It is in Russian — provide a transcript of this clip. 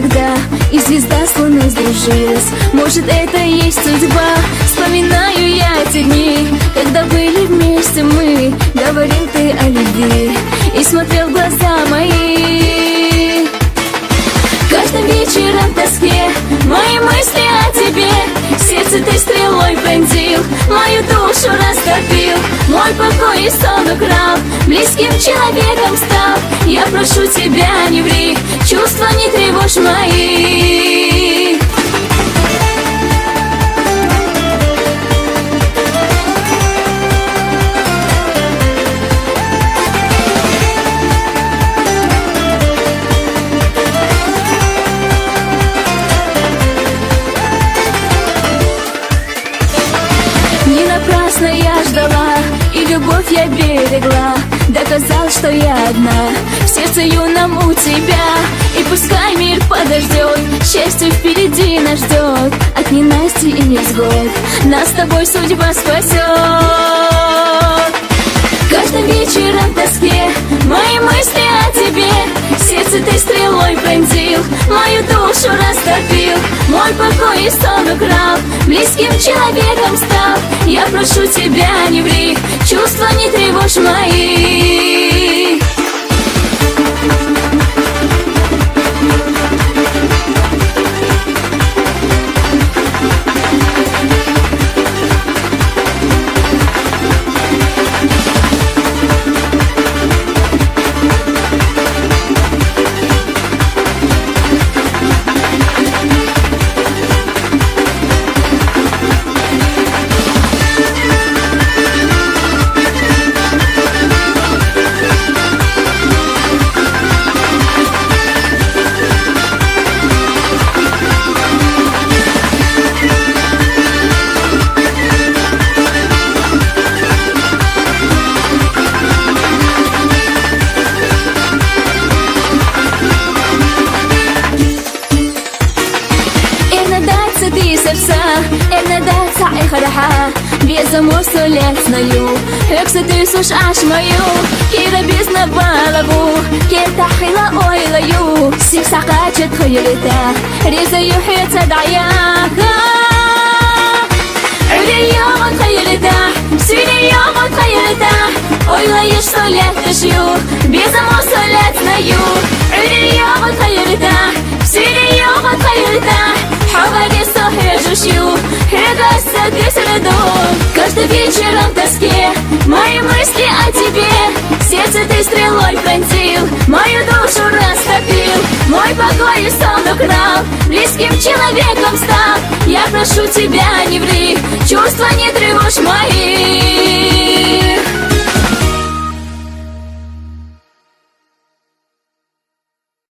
когда и звезда с луной сдружилась. Может, это и есть судьба. Вспоминаю я те дни, когда были вместе мы. Говорил ты о любви и смотрел в глаза мои. Каждым вечером в тоске мои мысли о тебе. Сердце ты стрелой пронзил, мою душу растопил. Мой покой и сон украл, близким человеком стал. Я прошу тебя, не ври, чувства не тревожь мои. Не напрасно я ждала, и любовь я берегла. Доказал, что я одна, в сердце юном у тебя. И пускай мир подождет, счастье впереди нас ждет. От ненасти и невзгод нас с тобой судьба спасет. Каждым вечером в тоске мои мысли о тебе. Сердце ты стрелой пронзил, мою душу растопил. Мой покой и сон украл, близким человеком стал. Я прошу тебя, не ври, чувства не тревожь мои. Безумно солецною, ексити суш аж мою. Кира бездна балагу, кета хила ойлаю. Сик сакачет хайлита, реза юхица даяка. Ули йогот хайлита, сили йогот хайлита. Ойлаешь солетышью, безумно солецною. Ули йогот хайлита, сили йогот хайлита. Хавари сохежушью, хегаса десреду. Каждый вечером в тоске мои мысли о тебе. Сердце ты стрелой пронзил, мою душу растопил. Мой покой и сон украл, близким человеком стал. Я прошу тебя, не ври, чувства не тревожь мои.